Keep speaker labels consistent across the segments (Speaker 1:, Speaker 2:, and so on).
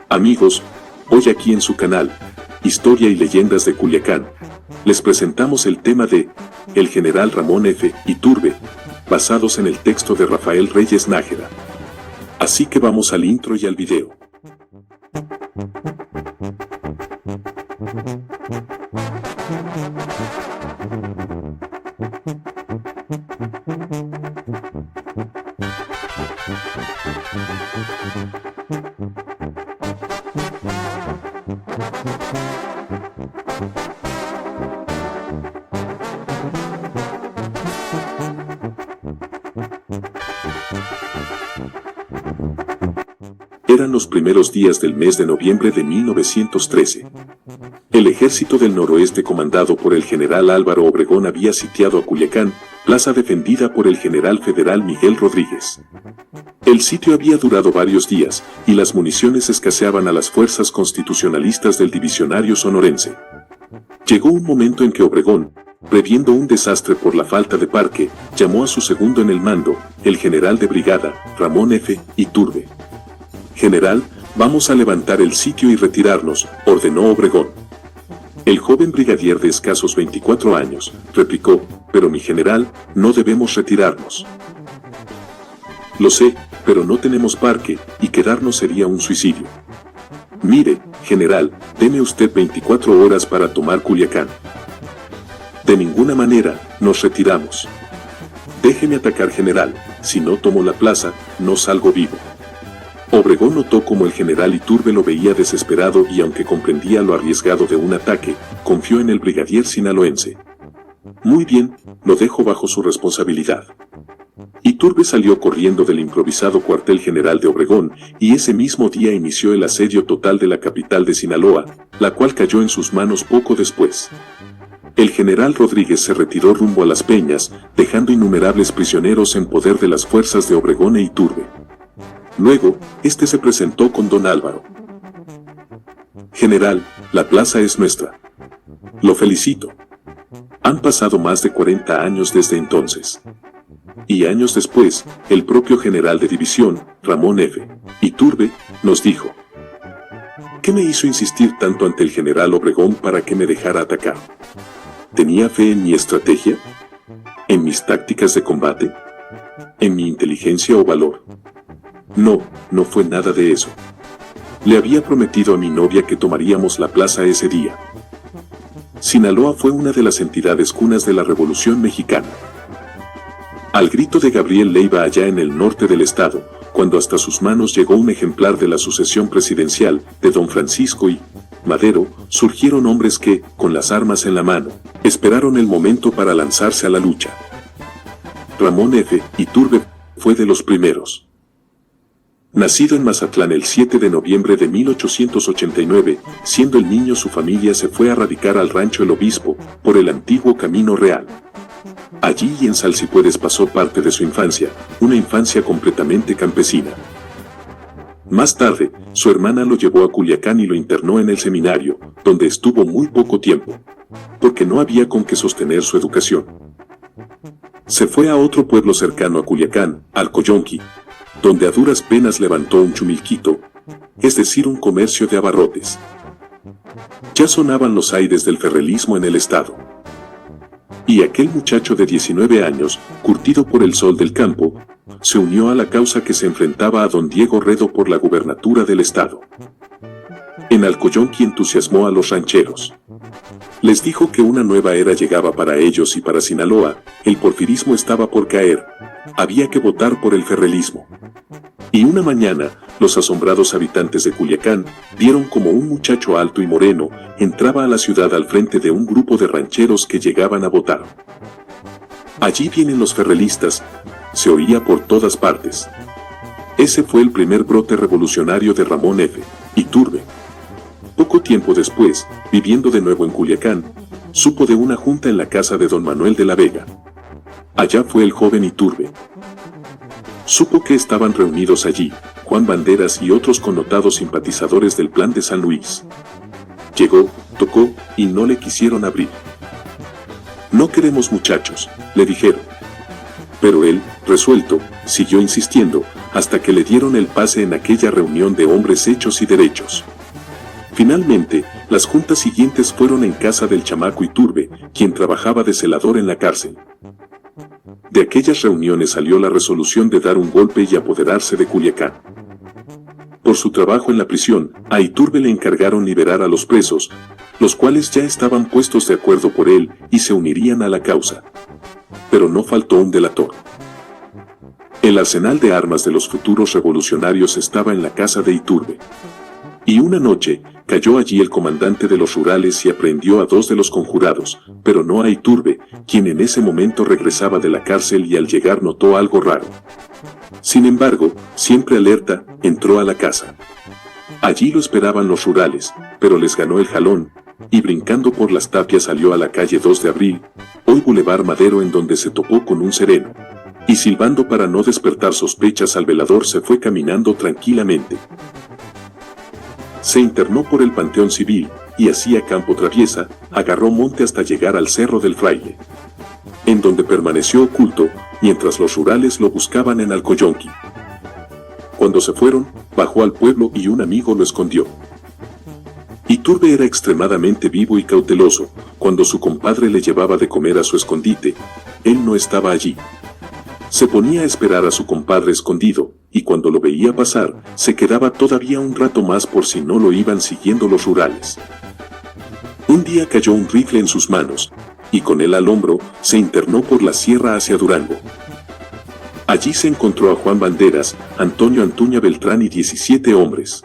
Speaker 1: Amigos, hoy aquí en su canal, Historia y Leyendas de Culiacán, les presentamos el tema de El General Ramón F. Iturbe, basados en el texto de Rafael Reyes Nájera. Así que vamos al intro y al video. Eran los primeros días del mes de noviembre de 1913. El ejército del noroeste comandado por el general Álvaro Obregón había sitiado a Culiacán, plaza defendida por el general federal Miguel Rodríguez. El sitio había durado varios días, y las municiones escaseaban a las fuerzas constitucionalistas del divisionario sonorense. Llegó un momento en que Obregón, previendo un desastre por la falta de parque, llamó a su segundo en el mando, el general de brigada, Ramón F. Iturbe. «General, vamos a levantar el sitio y retirarnos», ordenó Obregón. El joven brigadier de escasos 24 años, replicó, «Pero mi general, no debemos retirarnos». «Lo sé, pero no tenemos parque, y quedarnos sería un suicidio». «Mire, general, deme usted 24 horas para tomar Culiacán». «De ninguna manera, nos retiramos». «Déjeme atacar, general, si no tomo la plaza, no salgo vivo». Obregón notó cómo el general Iturbe lo veía desesperado y aunque comprendía lo arriesgado de un ataque, confió en el brigadier sinaloense. «Muy bien, lo dejo bajo su responsabilidad». Iturbe salió corriendo del improvisado cuartel general de Obregón y ese mismo día inició el asedio total de la capital de Sinaloa, la cual cayó en sus manos poco después. El general Rodríguez se retiró rumbo a Las Peñas, dejando innumerables prisioneros en poder de las fuerzas de Obregón e Iturbe. Luego, este se presentó con don Álvaro. «General, la plaza es nuestra». «Lo felicito. Han pasado más de 40 años desde entonces». Y años después, el propio general de división, Ramón F. Iturbe, nos dijo: «¿Qué me hizo insistir tanto ante el general Obregón para que me dejara atacar? ¿Tenía fe en mi estrategia? ¿En mis tácticas de combate? ¿En mi inteligencia o valor? No, no fue nada de eso. Le había prometido a mi novia que tomaríamos la plaza ese día». Sinaloa fue una de las entidades cunas de la Revolución Mexicana. Al grito de Gabriel Leiva allá en el norte del estado, cuando hasta sus manos llegó un ejemplar de la sucesión presidencial de don Francisco y Madero, surgieron hombres que, con las armas en la mano, esperaron el momento para lanzarse a la lucha. Ramón F. Iturbe fue de los primeros. Nacido en Mazatlán el 7 de noviembre de 1889, siendo el niño su familia se fue a radicar al rancho El Obispo, por el antiguo Camino Real. Allí y en Salsipuedes pasó parte de su infancia, una infancia completamente campesina. Más tarde, su hermana lo llevó a Culiacán y lo internó en el seminario, donde estuvo muy poco tiempo, porque no había con qué sostener su educación. Se fue a otro pueblo cercano a Culiacán, Alcoyonqui, donde a duras penas levantó un chumilquito, es decir, un comercio de abarrotes. Ya sonaban los aires del ferrelismo en el estado. Y aquel muchacho de 19 años, curtido por el sol del campo, se unió a la causa que se enfrentaba a don Diego Redo por la gubernatura del estado. En Alcoyonqui entusiasmó a los rancheros. Les dijo que una nueva era llegaba para ellos y para Sinaloa, el porfirismo estaba por caer, había que votar por el ferrelismo. Y una mañana, los asombrados habitantes de Culiacán vieron como un muchacho alto y moreno entraba a la ciudad al frente de un grupo de rancheros que llegaban a votar. «Allí vienen los ferrelistas», se oía por todas partes. Ese fue el primer brote revolucionario de Ramón F. Iturbe. Poco tiempo después, viviendo de nuevo en Culiacán, supo de una junta en la casa de don Manuel de la Vega. Allá fue el joven Iturbe. Supo que estaban reunidos allí Juan Banderas y otros connotados simpatizadores del Plan de San Luis. Llegó, tocó, y no le quisieron abrir. «No queremos muchachos», le dijeron. Pero él, resuelto, siguió insistiendo, hasta que le dieron el pase en aquella reunión de hombres hechos y derechos. Finalmente, las juntas siguientes fueron en casa del chamaco Iturbe, quien trabajaba de celador en la cárcel. De aquellas reuniones salió la resolución de dar un golpe y apoderarse de Culiacán. Por su trabajo en la prisión, a Iturbe le encargaron liberar a los presos, los cuales ya estaban puestos de acuerdo por él y se unirían a la causa. Pero no faltó un delator. El arsenal de armas de los futuros revolucionarios estaba en la casa de Iturbe. Y una noche, cayó allí el comandante de los rurales y aprehendió a 2 de los conjurados, pero no a Iturbe, quien en ese momento regresaba de la cárcel y al llegar notó algo raro. Sin embargo, siempre alerta, entró a la casa. Allí lo esperaban los rurales, pero les ganó el jalón, y brincando por las tapias salió a la calle 2 de Abril, hoy Boulevard Madero, en donde se topó con un sereno. Y silbando para no despertar sospechas al velador, se fue caminando tranquilamente. Se internó por el Panteón Civil, y así a campo traviesa, agarró monte hasta llegar al Cerro del Fraile, en donde permaneció oculto, mientras los rurales lo buscaban en Alcoyonqui. Cuando se fueron, bajó al pueblo y un amigo lo escondió. Iturbe era extremadamente vivo y cauteloso. Cuando su compadre le llevaba de comer a su escondite, él no estaba allí. Se ponía a esperar a su compadre escondido, y cuando lo veía pasar, se quedaba todavía un rato más por si no lo iban siguiendo los rurales. Un día cayó un rifle en sus manos, y con él al hombro, se internó por la sierra hacia Durango. Allí se encontró a Juan Banderas, Antonio Antuña Beltrán y 17 hombres.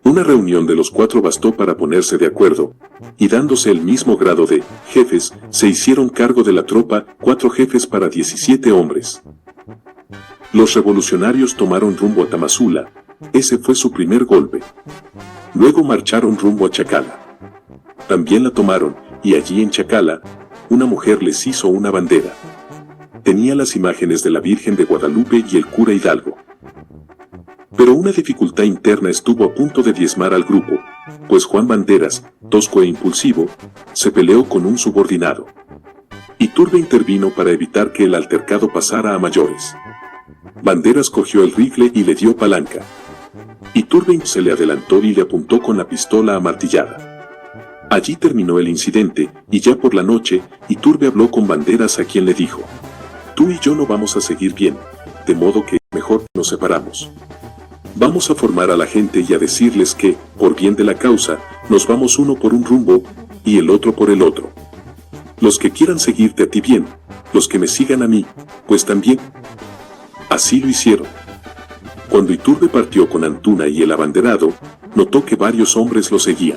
Speaker 1: Una reunión de los 4 bastó para ponerse de acuerdo, y dándose el mismo grado de jefes, se hicieron cargo de la tropa, 4 jefes para 17 hombres. Los revolucionarios tomaron rumbo a Tamazula, ese fue su primer golpe. Luego marcharon rumbo a Chacala. También la tomaron, y allí en Chacala, una mujer les hizo una bandera. Tenía las imágenes de la Virgen de Guadalupe y el cura Hidalgo. Pero una dificultad interna estuvo a punto de diezmar al grupo, pues Juan Banderas, tosco e impulsivo, se peleó con un subordinado. Iturbe intervino para evitar que el altercado pasara a mayores. Banderas cogió el rifle y le dio palanca. Iturbe se le adelantó y le apuntó con la pistola amartillada. Allí terminó el incidente, y ya por la noche, Iturbe habló con Banderas, a quien le dijo: «Tú y yo no vamos a seguir bien, de modo que mejor nos separamos. Vamos a formar a la gente y a decirles que, por bien de la causa, nos vamos uno por un rumbo, y el otro por el otro. Los que quieran seguirte a ti bien, los que me sigan a mí, pues también». Así lo hicieron. Cuando Iturbe partió con Antuna y el abanderado, notó que varios hombres lo seguían.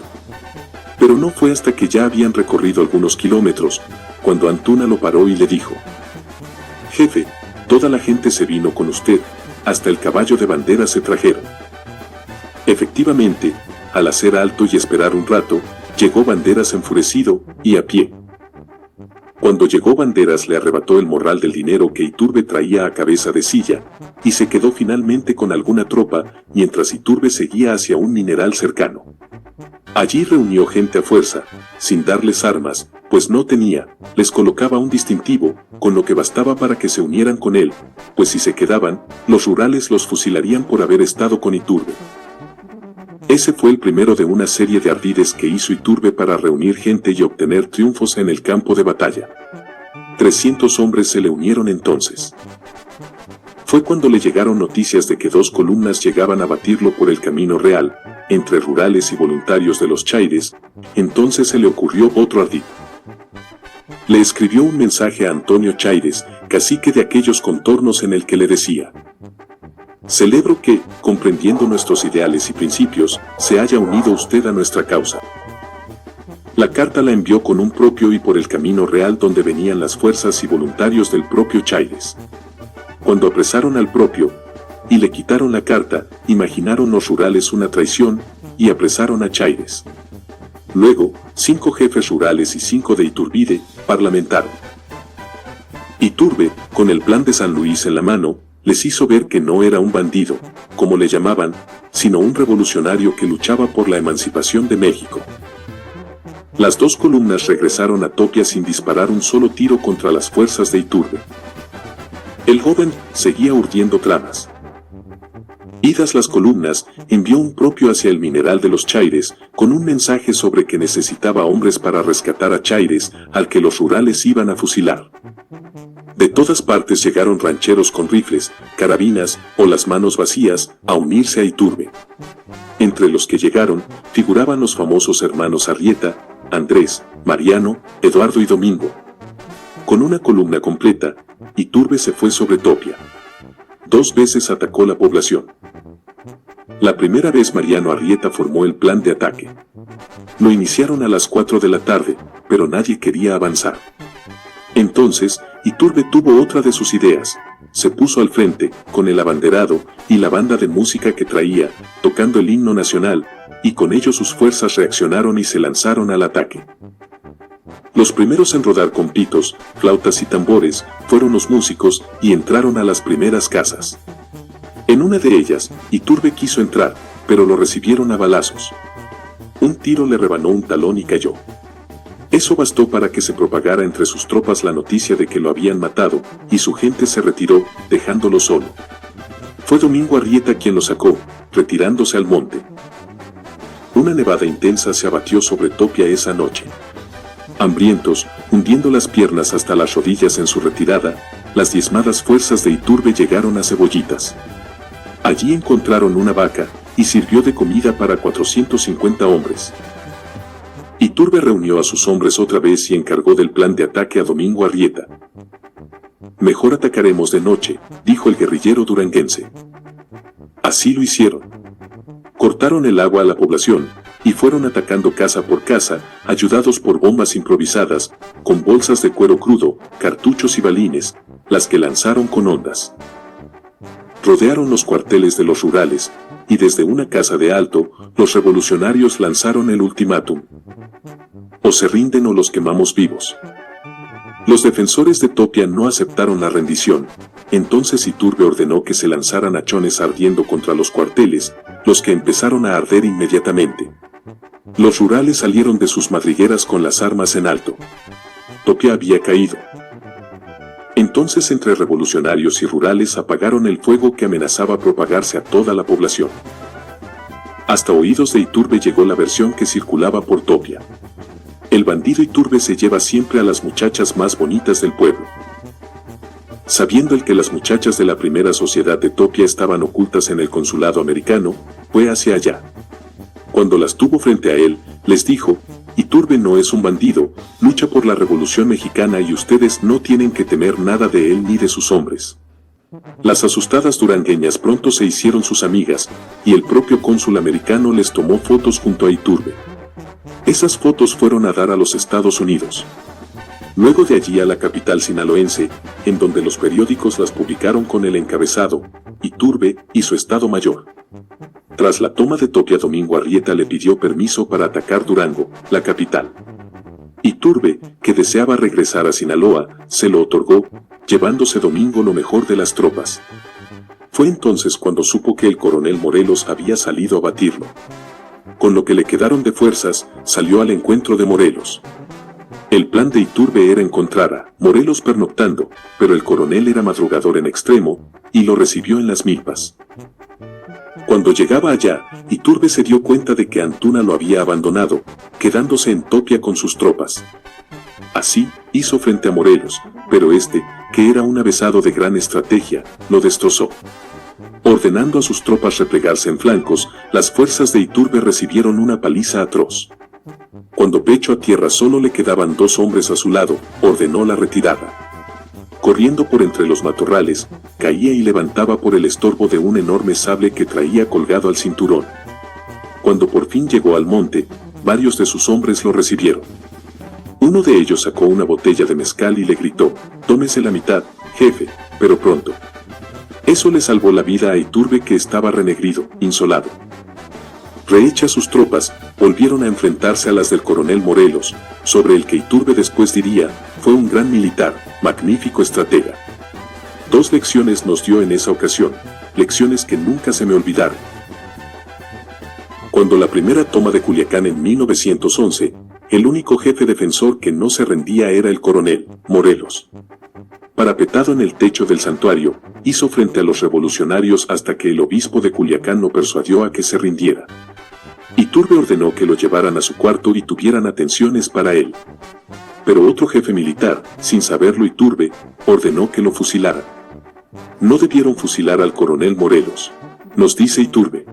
Speaker 1: Pero no fue hasta que ya habían recorrido algunos kilómetros, cuando Antuna lo paró y le dijo: «Jefe, toda la gente se vino con usted, hasta el caballo de Banderas se trajeron». Efectivamente, al hacer alto y esperar un rato, llegó Banderas enfurecido, y a pie. Cuando llegó Banderas le arrebató el morral del dinero que Iturbe traía a cabeza de silla, y se quedó finalmente con alguna tropa, mientras Iturbe seguía hacia un mineral cercano. Allí reunió gente a fuerza, sin darles armas, pues no tenía, les colocaba un distintivo, con lo que bastaba para que se unieran con él, pues si se quedaban, los rurales los fusilarían por haber estado con Iturbe. Ese fue el primero de una serie de ardides que hizo Iturbe para reunir gente y obtener triunfos en el campo de batalla. 300 hombres se le unieron entonces. Fue cuando le llegaron noticias de que 2 columnas llegaban a batirlo por el camino real, entre rurales y voluntarios de los Chaires. Entonces se le ocurrió otro ardid. Le escribió un mensaje a Antonio Chaires, cacique de aquellos contornos, en el que le decía: «Celebro que, comprendiendo nuestros ideales y principios, se haya unido usted a nuestra causa». La carta la envió con un propio y por el camino real donde venían las fuerzas y voluntarios del propio Chaires. Cuando apresaron al propio, y le quitaron la carta, imaginaron los rurales una traición, y apresaron a Chaires. Luego, 5 jefes rurales y 5 de Iturbide, parlamentaron. Iturbe, con el plan de San Luis en la mano, les hizo ver que no era un bandido, como le llamaban, sino un revolucionario que luchaba por la emancipación de México. Las 2 columnas regresaron a Topia sin disparar un solo tiro contra las fuerzas de Iturbe. El joven seguía urdiendo tramas. Idas las columnas, envió un propio hacia el mineral de los Chaires, con un mensaje sobre que necesitaba hombres para rescatar a Chaires, al que los rurales iban a fusilar. De todas partes llegaron rancheros con rifles, carabinas o las manos vacías a unirse a Iturbe. Entre los que llegaron, figuraban los famosos hermanos Arrieta, Andrés, Mariano, Eduardo y Domingo. Con una columna completa, Iturbe se fue sobre Topia. 2 veces atacó la población. La primera vez Mariano Arrieta formó el plan de ataque. Lo iniciaron a las 4 de la tarde, pero nadie quería avanzar. Entonces, Iturbe tuvo otra de sus ideas. Se puso al frente, con el abanderado y la banda de música que traía, tocando el himno nacional, y con ello sus fuerzas reaccionaron y se lanzaron al ataque. Los primeros en rodar con pitos, flautas y tambores fueron los músicos y entraron a las primeras casas. En una de ellas, Iturbe quiso entrar, pero lo recibieron a balazos. Un tiro le rebanó un talón y cayó. Eso bastó para que se propagara entre sus tropas la noticia de que lo habían matado, y su gente se retiró, dejándolo solo. Fue Domingo Arrieta quien lo sacó, retirándose al monte. Una nevada intensa se abatió sobre Topia esa noche. Hambrientos, hundiendo las piernas hasta las rodillas en su retirada, las diezmadas fuerzas de Iturbe llegaron a Cebollitas. Allí encontraron una vaca, y sirvió de comida para 450 hombres. Iturbe reunió a sus hombres otra vez y encargó del plan de ataque a Domingo Arrieta. Mejor atacaremos de noche, dijo el guerrillero duranguense. Así lo hicieron. Cortaron el agua a la población, y fueron atacando casa por casa, ayudados por bombas improvisadas, con bolsas de cuero crudo, cartuchos y balines, las que lanzaron con ondas. Rodearon los cuarteles de los rurales, y desde una casa de alto, los revolucionarios lanzaron el ultimátum. O se rinden o los quemamos vivos. Los defensores de Topia no aceptaron la rendición, entonces Iturbe ordenó que se lanzaran hachones ardiendo contra los cuarteles, los que empezaron a arder inmediatamente. Los rurales salieron de sus madrigueras con las armas en alto. Topia había caído. Entonces entre revolucionarios y rurales apagaron el fuego que amenazaba propagarse a toda la población. Hasta oídos de Iturbe llegó la versión que circulaba por Topia. El bandido Iturbe se lleva siempre a las muchachas más bonitas del pueblo. Sabiendo el que las muchachas de la primera sociedad de Topia estaban ocultas en el consulado americano, fue hacia allá. Cuando las tuvo frente a él, les dijo: Iturbe no es un bandido, lucha por la Revolución Mexicana y ustedes no tienen que temer nada de él ni de sus hombres. Las asustadas durangueñas pronto se hicieron sus amigas, y el propio cónsul americano les tomó fotos junto a Iturbe. Esas fotos fueron a dar a los Estados Unidos. Luego de allí a la capital sinaloense, en donde los periódicos las publicaron con el encabezado: Iturbe y su Estado Mayor. Tras la toma de Topia, Domingo Arrieta le pidió permiso para atacar Durango, la capital. Iturbe, que deseaba regresar a Sinaloa, se lo otorgó, llevándose Domingo lo mejor de las tropas. Fue entonces cuando supo que el coronel Morelos había salido a batirlo. Con lo que le quedaron de fuerzas, salió al encuentro de Morelos. El plan de Iturbe era encontrar a Morelos pernoctando, pero el coronel era madrugador en extremo, y lo recibió en las milpas. Cuando llegaba allá, Iturbe se dio cuenta de que Antuna lo había abandonado, quedándose en Topia con sus tropas. Así, hizo frente a Morelos, pero este, que era un avesado de gran estrategia, lo destrozó. Ordenando a sus tropas replegarse en flancos, las fuerzas de Iturbe recibieron una paliza atroz. Cuando pecho a tierra solo le quedaban 2 hombres a su lado, ordenó la retirada. Corriendo por entre los matorrales, caía y levantaba por el estorbo de un enorme sable que traía colgado al cinturón. Cuando por fin llegó al monte, varios de sus hombres lo recibieron. Uno de ellos sacó una botella de mezcal y le gritó: «Tómese la mitad, jefe, pero pronto». Eso le salvó la vida a Iturbe, que estaba renegrido, insolado. Rehechas sus tropas, volvieron a enfrentarse a las del coronel Morelos, sobre el que Iturbe después diría: «Fue un gran militar, magnífico estratega». 2 lecciones nos dio en esa ocasión, lecciones que nunca se me olvidaron. Cuando la primera toma de Culiacán en 1911, el único jefe defensor que no se rendía era el coronel Morelos. parapetado en el techo del santuario, hizo frente a los revolucionarios hasta que el obispo de Culiacán lo persuadió a que se rindiera. Iturbe ordenó que lo llevaran a su cuarto y tuvieran atenciones para él. Pero otro jefe militar, sin saberlo Iturbe, ordenó que lo fusilaran. No debieron fusilar al coronel Morelos, nos dice Iturbe.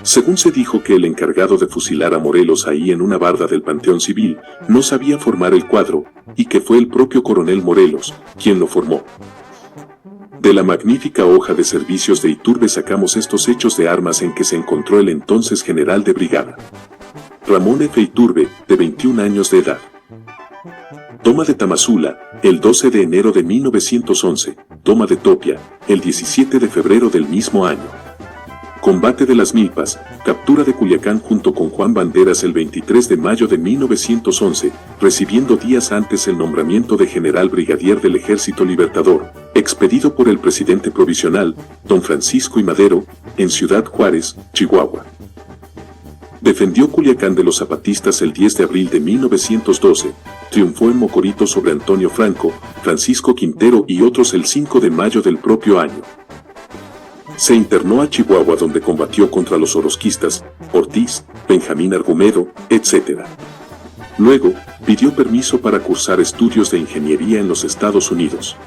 Speaker 1: Según se dijo que el encargado de fusilar a Morelos ahí en una barda del Panteón Civil, no sabía formar el cuadro, y que fue el propio coronel Morelos, quien lo formó. De la magnífica hoja de servicios de Iturbe sacamos estos hechos de armas en que se encontró el entonces general de brigada. Ramón F. Iturbe, de 21 años de edad. Toma de Tamazula, el 12 de enero de 1911, toma de Topia, el 17 de febrero del mismo año. Combate de las Milpas, captura de Culiacán junto con Juan Banderas el 23 de mayo de 1911, recibiendo días antes el nombramiento de general brigadier del Ejército Libertador, expedido por el presidente provisional, don Francisco I. Madero, en Ciudad Juárez, Chihuahua. Defendió Culiacán de los zapatistas el 10 de abril de 1912, triunfó en Mocorito sobre Antonio Franco, Francisco Quintero y otros el 5 de mayo del propio año. Se internó a Chihuahua donde combatió contra los orosquistas, Ortiz, Benjamín Argumedo, etc. Luego, pidió permiso para cursar estudios de ingeniería en los Estados Unidos.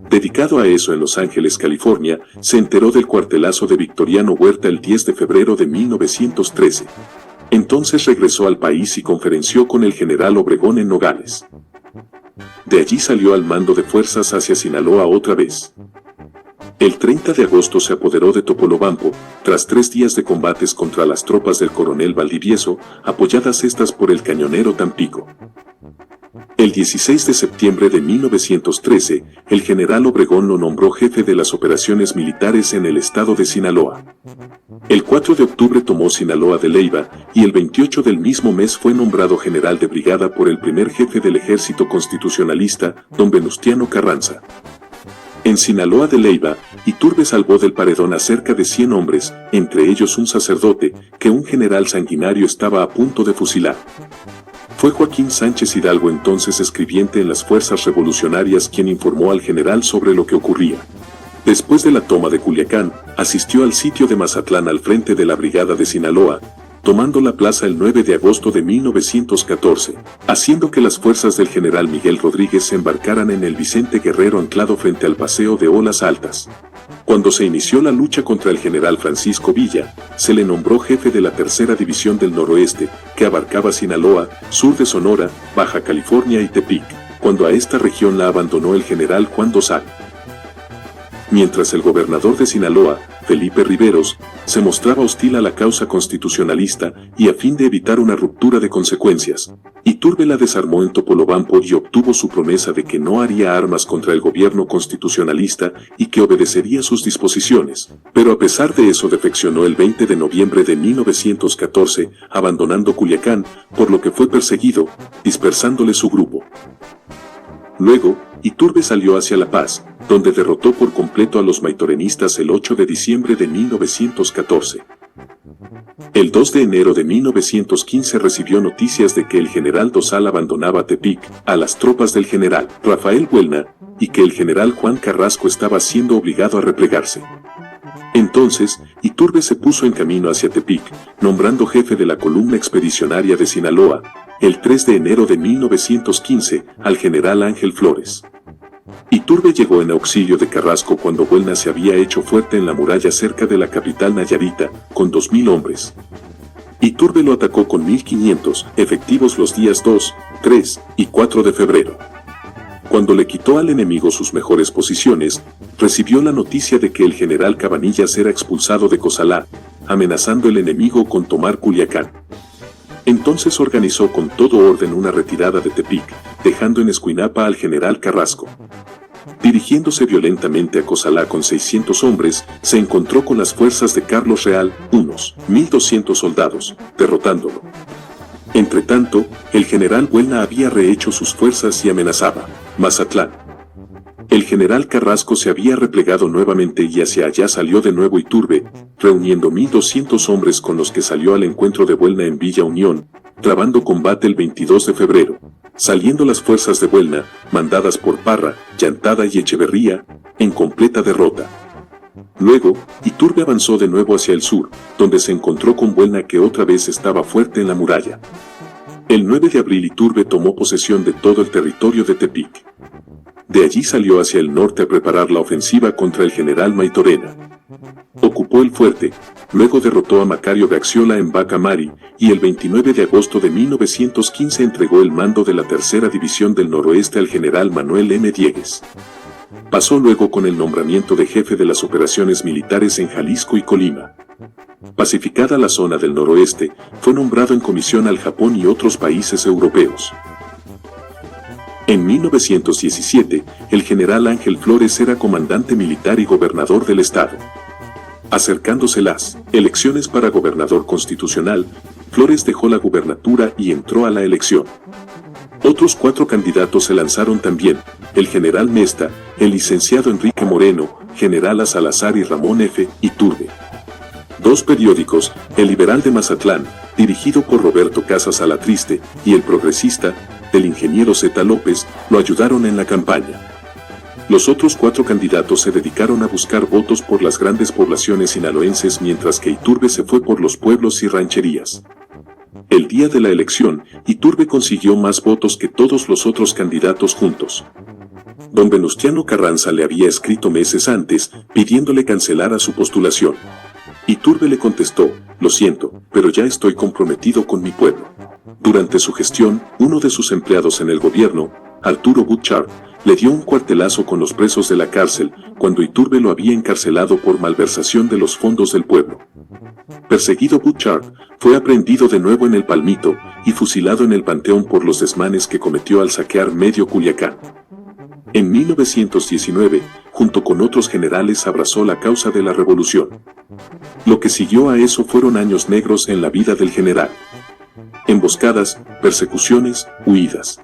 Speaker 1: Dedicado a eso en Los Ángeles, California, se enteró del cuartelazo de Victoriano Huerta el 10 de febrero de 1913. Entonces regresó al país y conferenció con el general Obregón en Nogales. De allí salió al mando de fuerzas hacia Sinaloa otra vez. El 30 de agosto se apoderó de Topolobampo, tras 3 días de combates contra las tropas del coronel Valdivieso, apoyadas estas por el cañonero Tampico. El 16 de septiembre de 1913, el general Obregón lo nombró jefe de las operaciones militares en el estado de Sinaloa. El 4 de octubre tomó Sinaloa de Leiva, y el 28 del mismo mes fue nombrado general de brigada por el primer jefe del ejército constitucionalista, don Venustiano Carranza. En Sinaloa de Leiva, Iturbe salvó del paredón a cerca de 100 hombres, entre ellos un sacerdote, que un general sanguinario estaba a punto de fusilar. Fue Joaquín Sánchez Hidalgo, entonces escribiente en las fuerzas revolucionarias, quien informó al general sobre lo que ocurría. Después de la toma de Culiacán, asistió al sitio de Mazatlán al frente de la brigada de Sinaloa, tomando la plaza el 9 de agosto de 1914, haciendo que las fuerzas del general Miguel Rodríguez se embarcaran en el Vicente Guerrero anclado frente al Paseo de Olas Altas. Cuando se inició la lucha contra el general Francisco Villa, se le nombró jefe de la Tercera División del Noroeste, que abarcaba Sinaloa, sur de Sonora, Baja California y Tepic, cuando a esta región la abandonó el general Juan Dosal. Mientras el gobernador de Sinaloa, Felipe Riveros, se mostraba hostil a la causa constitucionalista y a fin de evitar una ruptura de consecuencias, Iturbe la desarmó en Topolobampo y obtuvo su promesa de que no haría armas contra el gobierno constitucionalista y que obedecería sus disposiciones, pero a pesar de eso defeccionó el 20 de noviembre de 1914, abandonando Culiacán, por lo que fue perseguido, dispersándole su grupo. Luego, Iturbe salió hacia La Paz, donde derrotó por completo a los maitorenistas el 8 de diciembre de 1914. El 2 de enero de 1915 recibió noticias de que el general Dosal abandonaba Tepic a las tropas del general Rafael Buelna y que el general Juan Carrasco estaba siendo obligado a replegarse. Entonces, Iturbe se puso en camino hacia Tepic, nombrando jefe de la columna expedicionaria de Sinaloa, el 3 de enero de 1915, al general Ángel Flores. Iturbe llegó en auxilio de Carrasco cuando Buelna se había hecho fuerte en la muralla cerca de la capital Nayarita, con 2.000 hombres. Iturbe lo atacó con 1.500 efectivos los días 2, 3 y 4 de febrero. Cuando le quitó al enemigo sus mejores posiciones, recibió la noticia de que el general Cabanillas era expulsado de Cozalá, amenazando el enemigo con tomar Culiacán. Entonces organizó con todo orden una retirada de Tepic, dejando en Escuinapa al general Carrasco. Dirigiéndose violentamente a Cozalá con 600 hombres, se encontró con las fuerzas de Carlos Real, unos 1.200 soldados, derrotándolo. Entretanto, el general Buelna había rehecho sus fuerzas y amenazaba Mazatlán. El general Carrasco se había replegado nuevamente y hacia allá salió de nuevo Iturbe, reuniendo 1.200 hombres con los que salió al encuentro de Buelna en Villa Unión, trabando combate el 22 de febrero, saliendo las fuerzas de Buelna, mandadas por Parra, Llantada y Echeverría, en completa derrota. Luego, Iturbe avanzó de nuevo hacia el sur, donde se encontró con Buelna que otra vez estaba fuerte en la muralla. El 9 de abril Iturbe tomó posesión de todo el territorio de Tepic. De allí salió hacia el norte a preparar la ofensiva contra el general Maytorena. Ocupó el fuerte, luego derrotó a Macario Gaxiola en Bacamari, y el 29 de agosto de 1915 entregó el mando de la Tercera División del Noroeste al general Manuel M. Diegues. Pasó luego con el nombramiento de jefe de las operaciones militares en Jalisco y Colima. Pacificada la zona del noroeste, fue nombrado en comisión al Japón y otros países europeos. En 1917, el general Ángel Flores era comandante militar y gobernador del estado. Acercándose las elecciones para gobernador constitucional, Flores dejó la gubernatura y entró a la elección. Otros 4 candidatos se lanzaron también: el general Mesta, el licenciado Enrique Moreno, general Salazar y Ramón F. Iturbe. 2 periódicos, El Liberal de Mazatlán, dirigido por Roberto Casas Alatriste, y El Progresista, del ingeniero Z. López, lo ayudaron en la campaña. Los otros 4 candidatos se dedicaron a buscar votos por las grandes poblaciones sinaloenses, mientras que Iturbe se fue por los pueblos y rancherías. El día de la elección, Iturbe consiguió más votos que todos los otros candidatos juntos. Don Venustiano Carranza le había escrito meses antes, pidiéndole cancelara su postulación. Iturbe le contestó: lo siento, pero ya estoy comprometido con mi pueblo. Durante su gestión, uno de sus empleados en el gobierno, Arturo Butchart, le dio un cuartelazo con los presos de la cárcel, cuando Iturbe lo había encarcelado por malversación de los fondos del pueblo. Perseguido, Butchart fue aprehendido de nuevo en el Palmito y fusilado en el Panteón por los desmanes que cometió al saquear medio Culiacán. En 1919, junto con otros generales, abrazó la causa de la revolución. Lo que siguió a eso fueron años negros en la vida del general. Emboscadas, persecuciones, huidas.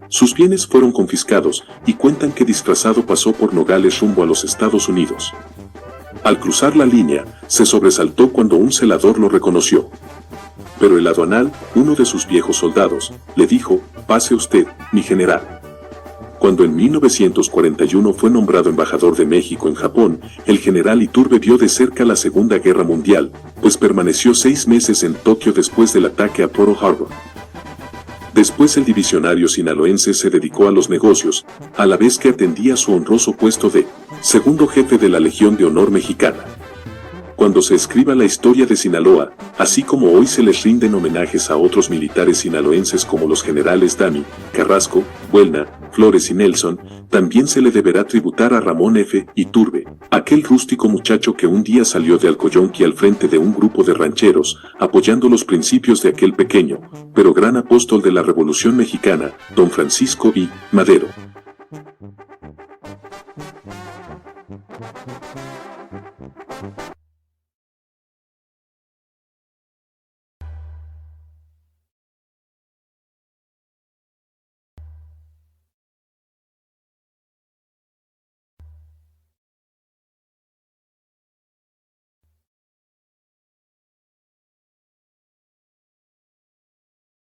Speaker 1: Sus bienes fueron confiscados, y cuentan que disfrazado pasó por Nogales rumbo a los Estados Unidos. Al cruzar la línea, se sobresaltó cuando un celador lo reconoció. Pero el aduanal, uno de sus viejos soldados, le dijo: pase usted, mi general. Cuando en 1941 fue nombrado embajador de México en Japón, el general Iturbe vio de cerca la Segunda Guerra Mundial, pues permaneció 6 meses en Tokio después del ataque a Pearl Harbor. Después el divisionario sinaloense se dedicó a los negocios, a la vez que atendía su honroso puesto de segundo jefe de la Legión de Honor Mexicana. Cuando se escriba la historia de Sinaloa, así como hoy se les rinden homenajes a otros militares sinaloenses como los generales Dami, Carrasco, Buelna, Flores y Nelson, también se le deberá tributar a Ramón F. Iturbe, aquel rústico muchacho que un día salió de Alcoyonqui al frente de un grupo de rancheros, apoyando los principios de aquel pequeño, pero gran apóstol de la Revolución Mexicana, don Francisco I. Madero.